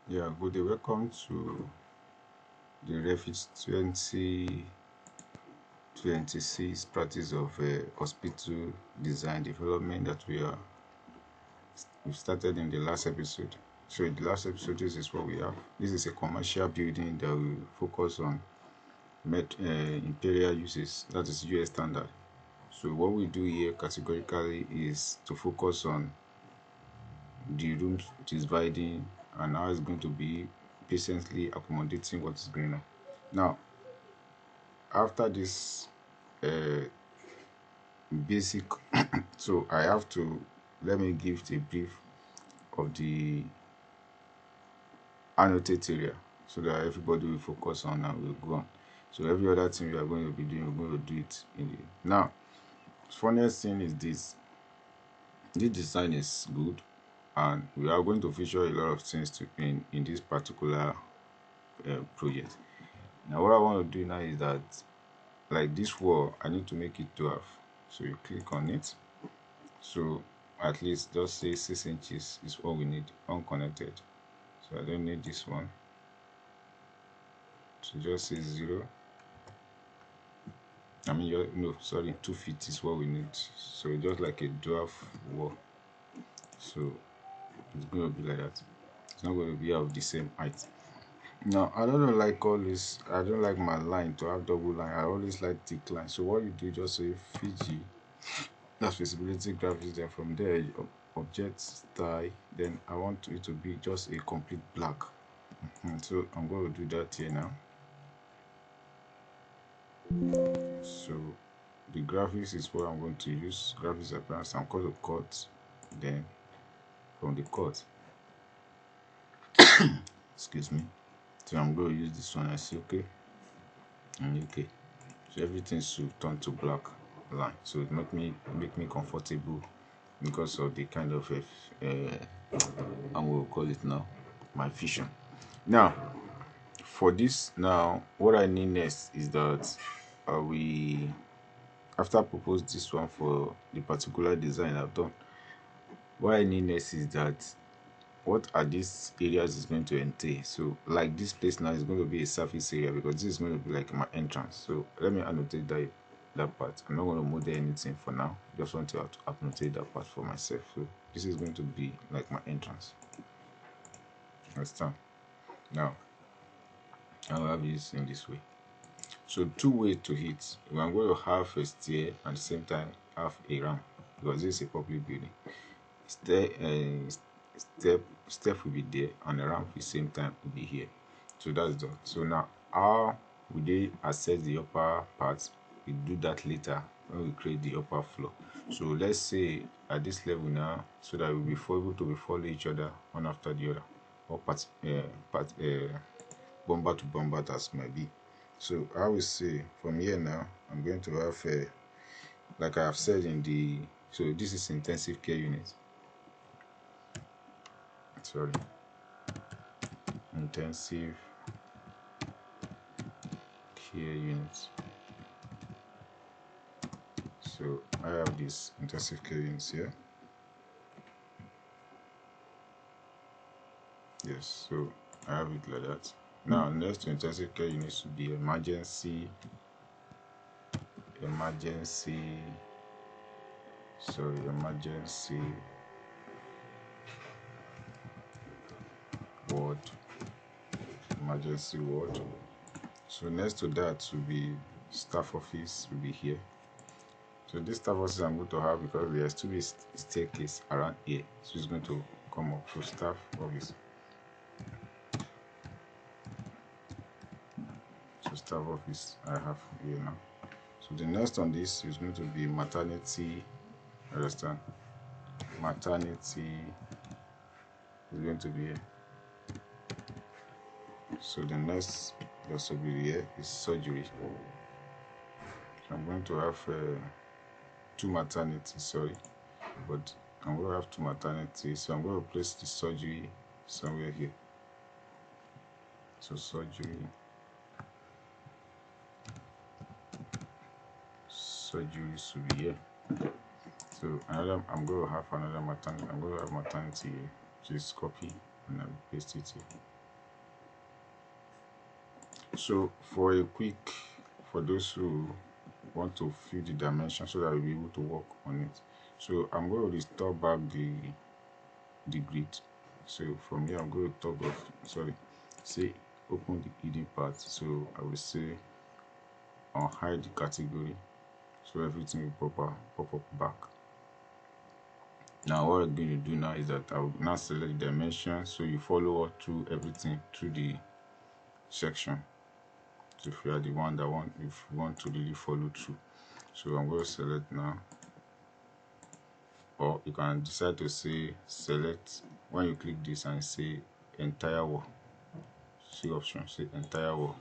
Yeah, good day. Welcome to the Revit 2026 practice of hospital design development that we've started in the last episode. So in the last episode, this is what we have. This is a commercial building that will focus on imperial uses, that is US standard. So what we do here categorically is to focus on the rooms it is dividing and how it's going to be patiently accommodating what is going on. Now, after this basic, so I have to let me give a brief of the annotate area so that everybody will focus on and will go on. So every other thing we are going to be doing, we're going to do it in the now. Funniest thing is this design is good, and we are going to feature a lot of things in this particular project. Now what I want to do now is that, like this wall, I need to make it 12. So you click on it. So at least just say 6 inches is what we need unconnected. So I don't need this one. So just say 0. I mean, no, sorry, 2 feet is what we need. So just like a dwarf wall. So it's going to be like that. It's not going to be of the same height. Now I don't like all this. I don't like my line to have double line. I always like thick line. So what you do, just say Fiji, that's visibility graphics. Then from there, object style. Then I want it to be just a complete black. So I'm going to do that here now. So the graphics is what I'm going to use. Graphics appearance. I'm going to cut. Then from the cut, excuse me. So I'm going to use this one. I say okay and okay. So everything should turn to black line. So it make me comfortable because of the kind of and we'll call it now my vision. Now for this, now what I need next is that we after propose this one for the particular design I've done, what I need next is that what are these areas is going to entail. So like this place now is going to be a surface area because this is going to be like my entrance. So let me annotate that part. I'm not going to model anything for now, just want to annotate that part for myself. So this is going to be like my entrance. Understand? Now I'll have this in this way. So 2 ways to hit. I'm going to have a stair and at the same time have a ramp because this is a public building. Step will be there and the ramp at the same time will be here. So that's done. So now how will they access the upper part? We do that later when we create the upper floor. So let's say at this level now, so that we'll be able to follow each other one after the other, or bomber to bomber as might be. So I will say from here now I'm going to have like I have said in the, so this is intensive care unit. Sorry, intensive care units. So I have this intensive care units here. Yes, so I have it like that. Now next to intensive care units should be emergency ward. So next to that will be staff office, will be here. So this staff office I'm going to have because there has to be a staircase around here, so it's going to come up. So staff office. So staff office I have here now. So the next on this is going to be maternity. Understand? Maternity is going to be here. So the next that will be here is surgery. So I'm going to have 2 maternities, sorry, but I'm going to have 2 maternities. So I'm going to place the surgery somewhere here. So surgery should be here. So I'm going to have another maternity. I'm going to have maternity here. Just copy and I'll paste it here. So for those who want to fill the dimension so that we'll be able to work on it, so I'm going to restore back the grid. So from here I'm going to toggle off, say open the hidden part. So I will say unhide the category, so everything will pop up back. Now what I'm going to do now is that I will now select the dimension, so you follow all through everything through the section. So if you are the one that if you want to really follow through, so I'm going to select now, or you can decide to say select when you click this and say entire wall. See option, say entire wall.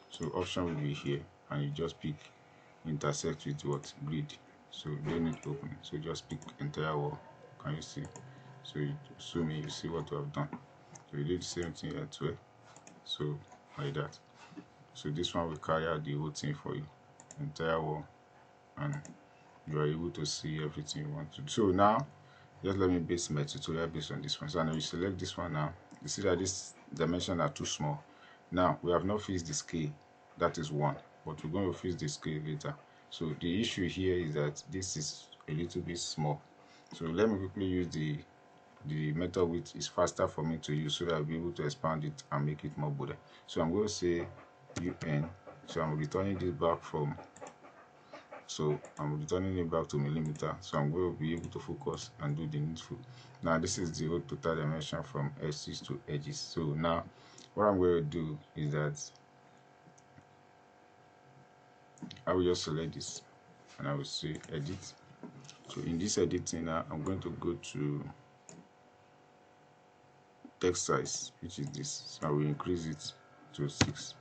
So option will be here, and you just pick intersect with what grid. So you don't need to open it, so just pick entire wall. Can you see? So you zoom in, you see what we have done. So you do the same thing here too. So like that. So this one will carry out the whole thing for you, entire wall, and you are able to see everything you want to do. So now just let me base my tutorial based on this one. So now you select this one. Now you see that this dimension are too small. Now we have not fixed the scale, that is one, but we're going to fix the scale later. So the issue here is that this is a little bit small. So let me quickly use the method which is faster for me to use, so that I'll be able to expand it and make it more bolder. So I'm going to say UN. So I'm returning this back from, so I'm returning it back to millimeter. So I'm going to be able to focus and do the needful. Now this is the whole total dimension from edges to edges. So now what I'm going to do is that I will just select this and I will say edit. So in this editing now, I'm going to go to text size, which is this. So I will increase it to 6.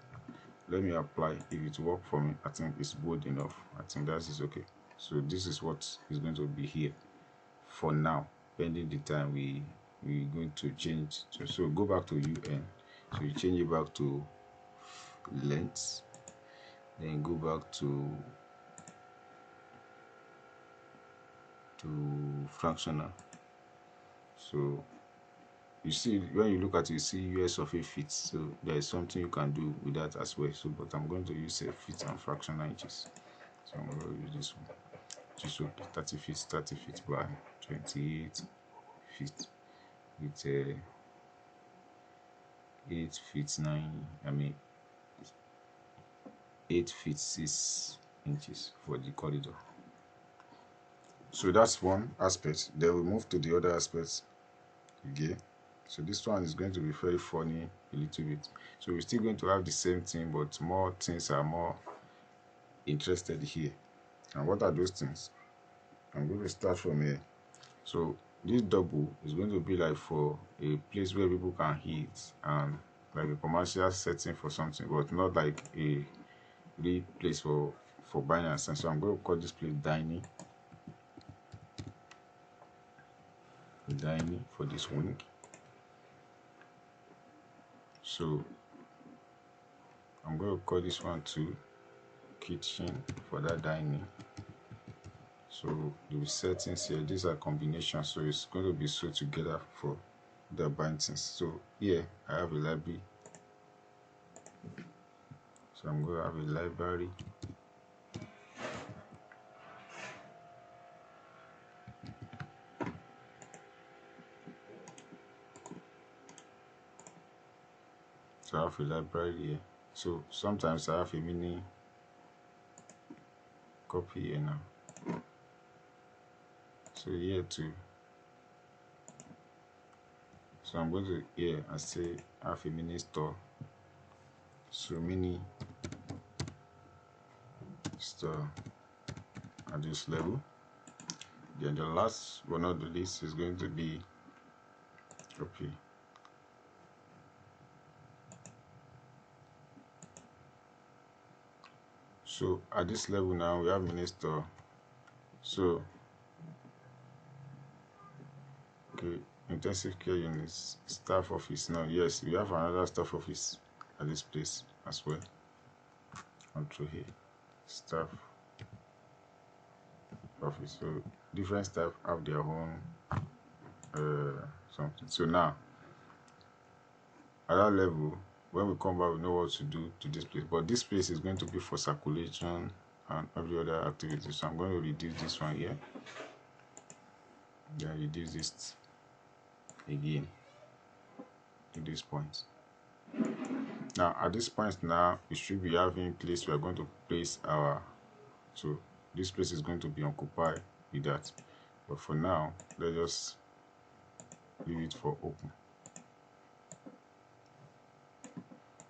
Let me apply. If it works for me, I think it's bold enough. I think that is okay. So this is what is going to be here for now, pending the time we're going to change. So go back to UN. So you change it back to length, then go back to fractional. So you see, when you look at it, you see US of a feet. So there is something you can do with that as well. So but I'm going to use a feet and fractional inches. So I'm going to use this one, just 30 feet by 28 feet with 8 feet 9, I mean 8 feet 6 inches for the corridor. So that's one aspect. Then we move to the other aspects again. So this one is going to be very funny a little bit. So we're still going to have the same thing, but more things are more interested here. And what are those things? I'm going to start from here. So this double is going to be like for a place where people can hit, and like a commercial setting for something, but not like a real place for buying and selling. So I'm going to call this place dining for this wing. So I'm going to call this one too kitchen for that dining. So the settings here, these are combinations, so it's going to be sewed together for the bindings. So here I have a library. So I'm going to have a library. So I have a library here. So sometimes I have a mini copy here now. So here too. So I'm going to here and say I have a mini store. So mini store at this level. Then the last but not the least is going to be copy. So at this level now we have mini store. So okay, intensive care units, staff office. Now yes, we have another staff office at this place as well. Control here, staff office. So different staff have their own something. So now at that level when we come back, we know what to do to this place. But this place is going to be for circulation and every other activity. So I'm going to reduce this one here. Then reduce this again to this point. Now at this point now, we should be having a place we are going to place our, so this place is going to be occupied with that. But for now, let's just leave it for open.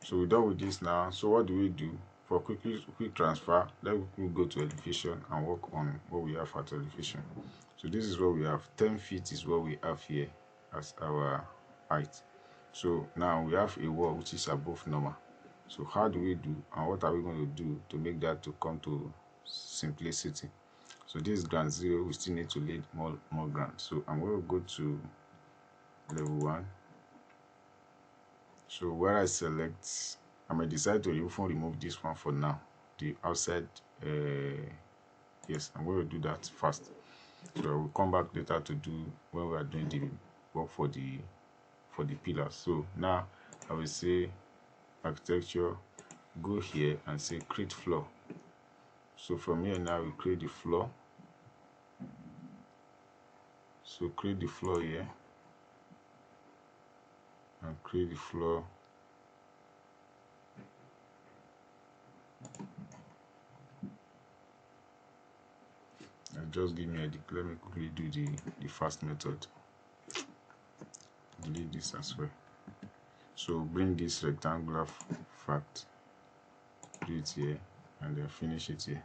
So we're done with this now. So what do we do for quick transfer? Let me go to elevation and work on what we have at elevation. So this is what we have. 10 feet is what we have here as our height. So now we have a wall which is above normal. So how do we do, and what are we going to do to make that to come to simplicity? So this is ground 0. We still need to lay more ground. So I'm going to go to level 1. So where I select, I may decide to remove this one for now, the outside. Yes, I'm going to do that first. So I will come back later to do when we are doing the work for the pillars. So now I will say architecture, go here and say create floor. So from here now we create the floor. So create the floor here and create the floor. And just give me a let me quickly do the first method. Delete this as well. So bring this rectangular fact, do it here, and then finish it here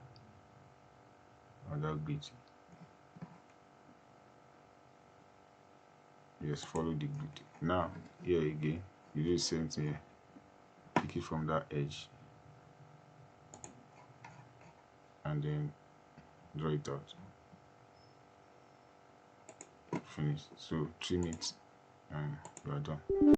on that grid. Yes, follow the grid. Now here again, you do the same thing here. Pick it from that edge and then draw it out. Finish. So trim it and you are done.